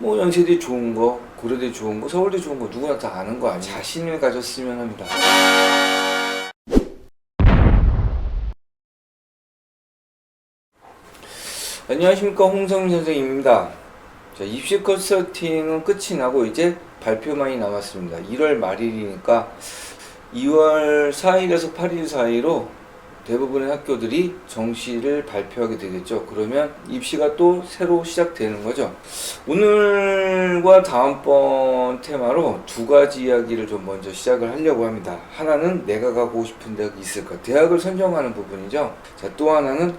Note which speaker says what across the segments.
Speaker 1: 뭐 연세대 좋은 거, 고려대 좋은 거, 서울대 좋은 거 누구나 다 아는 거 아니에요. 자신을 가졌으면 합니다. 안녕하십니까, 홍성민 선생님입니다. 자, 입시 컨설팅은 끝이 나고 이제 발표만이 남았습니다. 1월 말일이니까 2월 4일에서 8일 사이로 대부분의 학교들이 정시를 발표하게 되겠죠. 그러면 입시가 또 새로 시작되는 거죠. 오늘과 다음번 테마로 두 가지 이야기를 좀 먼저 시작을 하려고 합니다. 하나는 내가 가고 싶은 대학이 있을까? 대학을 선정하는 부분이죠. 자, 또 하나는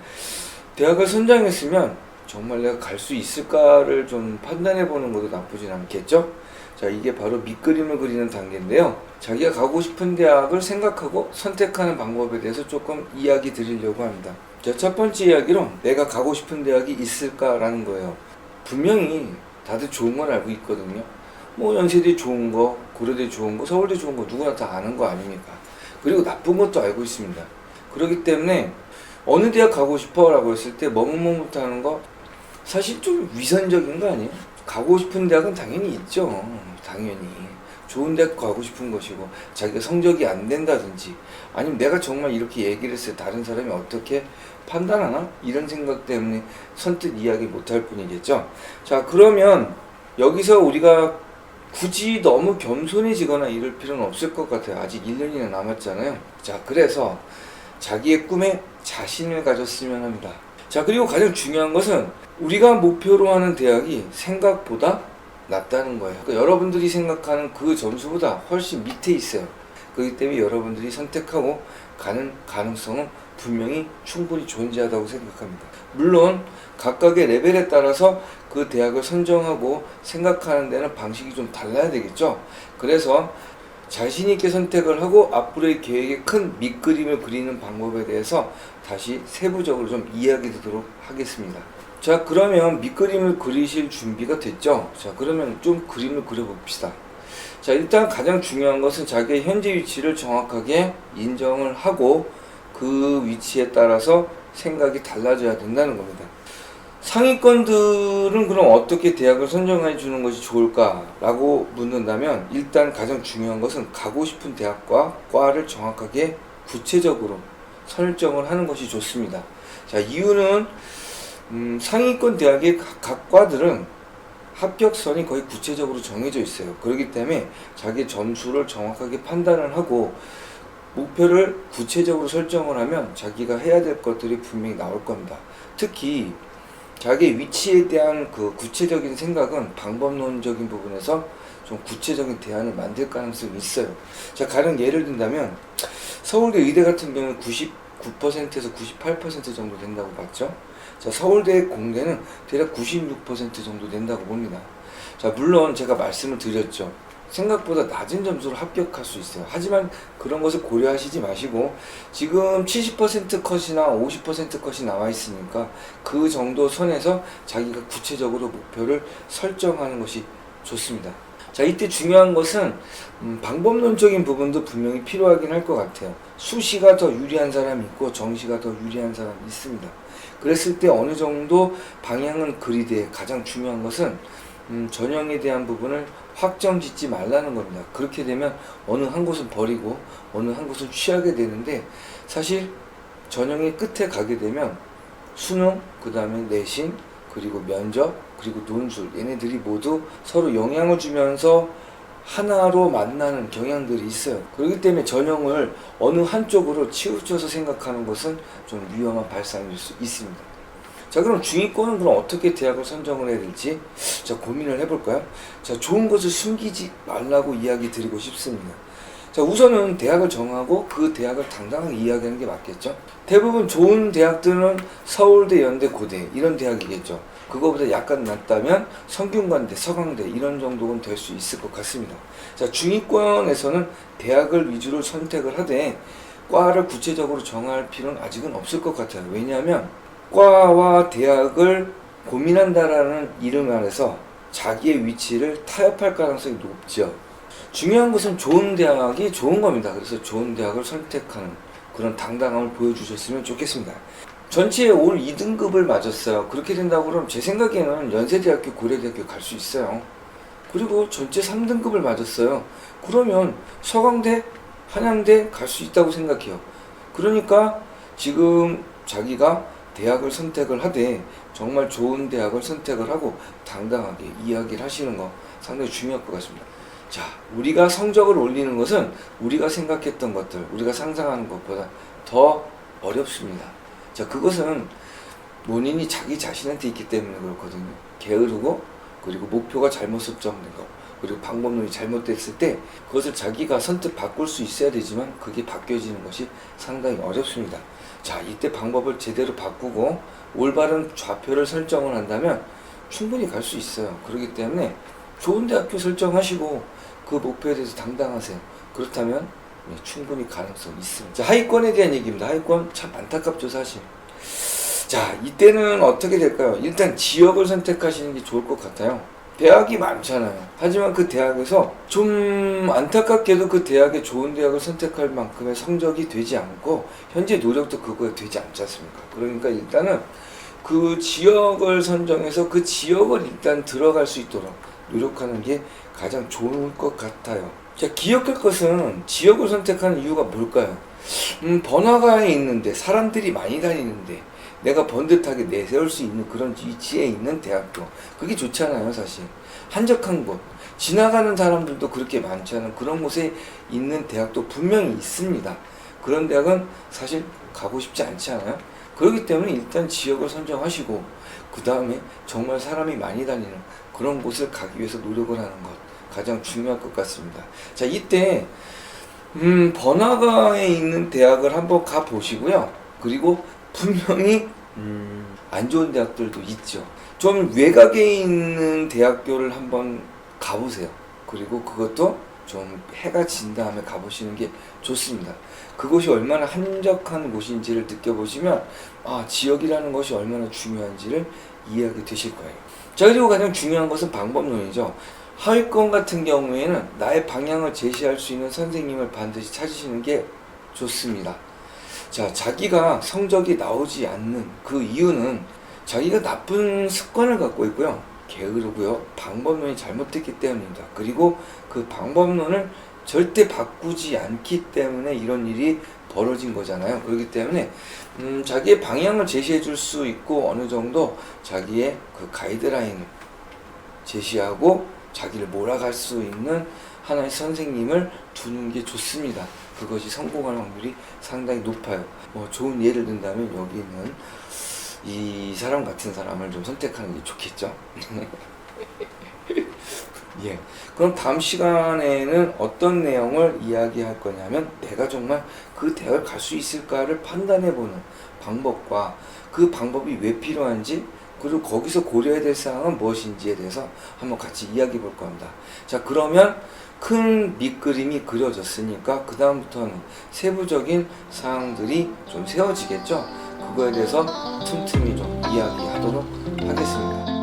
Speaker 1: 대학을 선정했으면 정말 내가 갈 수 있을까를 좀 판단해 보는 것도 나쁘진 않겠죠? 자, 이게 바로 밑그림을 그리는 단계인데요. 자기가 가고 싶은 대학을 생각하고 선택하는 방법에 대해서 조금 이야기 드리려고 합니다. 자, 첫 번째 이야기로 내가 가고 싶은 대학이 있을까라는 거예요. 분명히 다들 좋은 건 알고 있거든요. 뭐 연세대 좋은 거, 고려대 좋은 거, 서울대 좋은 거 누구나 다 아는 거 아닙니까? 그리고 나쁜 것도 알고 있습니다. 그렇기 때문에 어느 대학 가고 싶어? 라고 했을 때 머뭇머뭇하는 거 사실 좀 위선적인 거 아니에요? 가고 싶은 대학은 당연히 있죠. 당연히 좋은 대학 가고 싶은 것이고, 자기가 성적이 안 된다든지 아니면 내가 정말 이렇게 얘기를 했을 때 다른 사람이 어떻게 판단하나? 이런 생각 때문에 선뜻 이야기 못할 뿐이겠죠. 자, 그러면 여기서 우리가 굳이 너무 겸손해지거나 이럴 필요는 없을 것 같아요. 아직 1년이나 남았잖아요. 자, 그래서 자기의 꿈에 자신을 가졌으면 합니다. 자, 그리고 가장 중요한 것은 우리가 목표로 하는 대학이 생각보다 낮다는 거예요. 그러니까 여러분들이 생각하는 그 점수보다 훨씬 밑에 있어요. 그렇기 때문에 여러분들이 선택하고 가는 가능성은 분명히 충분히 존재하다고 생각합니다. 물론 각각의 레벨에 따라서 그 대학을 선정하고 생각하는 데는 방식이 좀 달라야 되겠죠. 그래서 자신 있게 선택을 하고 앞으로의 계획의 큰 밑그림을 그리는 방법에 대해서 다시 세부적으로 좀 이야기 드리도록 하겠습니다. 자, 그러면 밑그림을 그리실 준비가 됐죠? 자, 그러면 좀 그림을 그려봅시다. 자, 일단 가장 중요한 것은 자기의 현재 위치를 정확하게 인정을 하고 그 위치에 따라서 생각이 달라져야 된다는 겁니다. 상위권들은 그럼 어떻게 대학을 선정해 주는 것이 좋을까라고 묻는다면, 일단 가장 중요한 것은 가고 싶은 대학과 과를 정확하게 구체적으로 설정을 하는 것이 좋습니다. 자, 이유는 상위권 대학의 각 과들은 합격선이 거의 구체적으로 정해져 있어요. 그렇기 때문에 자기 점수를 정확하게 판단을 하고 목표를 구체적으로 설정을 하면 자기가 해야 될 것들이 분명히 나올 겁니다. 특히 자기의 위치에 대한 그 구체적인 생각은 방법론적인 부분에서 좀 구체적인 대안을 만들 가능성이 있어요. 자, 가령 예를 든다면 서울대 의대 같은 경우는 99%에서 98% 정도 된다고 봤죠. 자, 서울대 공대는 대략 96% 정도 된다고 봅니다. 자, 물론 제가 말씀을 드렸죠. 생각보다 낮은 점수로 합격할 수 있어요. 하지만 그런 것을 고려하시지 마시고 지금 70% 컷이나 50% 컷이 나와 있으니까 그 정도 선에서 자기가 구체적으로 목표를 설정하는 것이 좋습니다. 자, 이때 중요한 것은 방법론적인 부분도 분명히 필요하긴 할 것 같아요. 수시가 더 유리한 사람이 있고 정시가 더 유리한 사람이 있습니다. 그랬을 때 어느 정도 방향은 그리되 가장 중요한 것은 전형에 대한 부분을 확정 짓지 말라는 겁니다. 그렇게 되면 어느 한 곳은 버리고 어느 한 곳은 취하게 되는데, 사실 전형의 끝에 가게 되면 수능, 그 다음에 내신, 그리고 면접, 그리고 논술, 얘네들이 모두 서로 영향을 주면서 하나로 만나는 경향들이 있어요. 그렇기 때문에 전형을 어느 한쪽으로 치우쳐서 생각하는 것은 좀 위험한 발상일 수 있습니다. 자, 그럼 중위권은 그럼 어떻게 대학을 선정을 해야 될지 자, 고민을 해볼까요? 자, 좋은 것을 숨기지 말라고 이야기 드리고 싶습니다. 자, 우선은 대학을 정하고 그 대학을 당당하게 이야기하는 게 맞겠죠? 대부분 좋은 대학들은 서울대, 연대, 고대 이런 대학이겠죠. 그거보다 약간 낮다면 성균관대, 서강대 이런 정도는 될 수 있을 것 같습니다. 자, 중위권에서는 대학을 위주로 선택을 하되 과를 구체적으로 정할 필요는 아직은 없을 것 같아요. 왜냐하면 과와 대학을 고민한다라는 이름 아래서 자기의 위치를 타협할 가능성이 높죠. 중요한 것은 좋은 대학이 좋은 겁니다. 그래서 좋은 대학을 선택하는 그런 당당함을 보여주셨으면 좋겠습니다. 전체에 올 2등급을 맞았어요. 그렇게 된다고 그러면 제 생각에는 연세대학교, 고려대학교 갈 수 있어요. 그리고 전체 3등급을 맞았어요. 그러면 서강대, 한양대 갈 수 있다고 생각해요. 그러니까 지금 자기가 대학을 선택을 하되 정말 좋은 대학을 선택을 하고 당당하게 이야기를 하시는 거 상당히 중요할 것 같습니다. 자, 우리가 성적을 올리는 것은 우리가 생각했던 것들, 우리가 상상하는 것보다 더 어렵습니다. 자, 그것은 원인이 자기 자신한테 있기 때문에 그렇거든요. 게으르고, 그리고 목표가 잘못 설정된 거, 그리고 방법론이 잘못됐을 때 그것을 자기가 선뜻 바꿀 수 있어야 되지만 그게 바뀌어지는 것이 상당히 어렵습니다. 자, 이때 방법을 제대로 바꾸고 올바른 좌표를 설정을 한다면 충분히 갈 수 있어요. 그렇기 때문에 좋은 대학교 설정하시고 그 목표에 대해서 당당하세요. 그렇다면 충분히 가능성이 있습니다. 자, 하위권에 대한 얘기입니다. 하위권 참 안타깝죠, 사실. 자, 이때는 어떻게 될까요? 일단 지역을 선택하시는 게 좋을 것 같아요. 대학이 많잖아요. 하지만 그 대학에서 좀 안타깝게도 그 대학에 좋은 대학을 선택할 만큼의 성적이 되지 않고 현재 노력도 그거에 되지 않지 않습니까? 그러니까 일단은 그 지역을 선정해서 그 지역을 일단 들어갈 수 있도록 노력하는 게 가장 좋을 것 같아요. 자, 기억할 것은 지역을 선택하는 이유가 뭘까요? 번화가에 있는데 사람들이 많이 다니는데 내가 번듯하게 내세울 수 있는 그런 위치에 있는 대학교, 그게 좋잖아요. 사실 한적한 곳, 지나가는 사람들도 그렇게 많지 않은 그런 곳에 있는 대학도 분명히 있습니다. 그런 대학은 사실 가고 싶지 않지 않아요? 그렇기 때문에 일단 지역을 선정하시고 그 다음에 정말 사람이 많이 다니는 그런 곳을 가기 위해서 노력을 하는 것 가장 중요할 것 같습니다. 자, 이때 번화가에 있는 대학을 한번 가 보시고요. 그리고 분명히 안 좋은 대학들도 있죠. 좀 외곽에 있는 대학교를 한번 가보세요. 그리고 그것도 좀 해가 진 다음에 가보시는 게 좋습니다. 그곳이 얼마나 한적한 곳인지를 느껴보시면 지역이라는 것이 얼마나 중요한지를 이해하게 되실 거예요. 자, 그리고 가장 중요한 것은 방법론이죠. 하위권 같은 경우에는 나의 방향을 제시할 수 있는 선생님을 반드시 찾으시는 게 좋습니다. 자, 자기가 성적이 나오지 않는 그 이유는 자기가 나쁜 습관을 갖고 있고요. 게으르고요. 방법론이 잘못됐기 때문입니다. 그리고 그 방법론을 절대 바꾸지 않기 때문에 이런 일이 벌어진 거잖아요. 그렇기 때문에 자기의 방향을 제시해 줄 수 있고 어느 정도 자기의 그 가이드라인을 제시하고 자기를 몰아갈 수 있는 하나의 선생님을 두는 게 좋습니다. 그것이 성공할 확률이 상당히 높아요. 좋은 예를 든다면 여기는 이 사람 같은 사람을 좀 선택하는 게 좋겠죠. 예. 그럼 다음 시간에는 어떤 내용을 이야기할 거냐면 내가 정말 그 대학을 갈 수 있을까를 판단해보는 방법과 그 방법이 왜 필요한지 그리고 거기서 고려해야 될 사항은 무엇인지에 대해서 한번 같이 이야기해 볼 겁니다. 자, 그러면 큰 밑그림이 그려졌으니까 그 다음부터는 세부적인 사항들이 좀 세워지겠죠. 그거에 대해서 틈틈이 좀 이야기하도록 하겠습니다.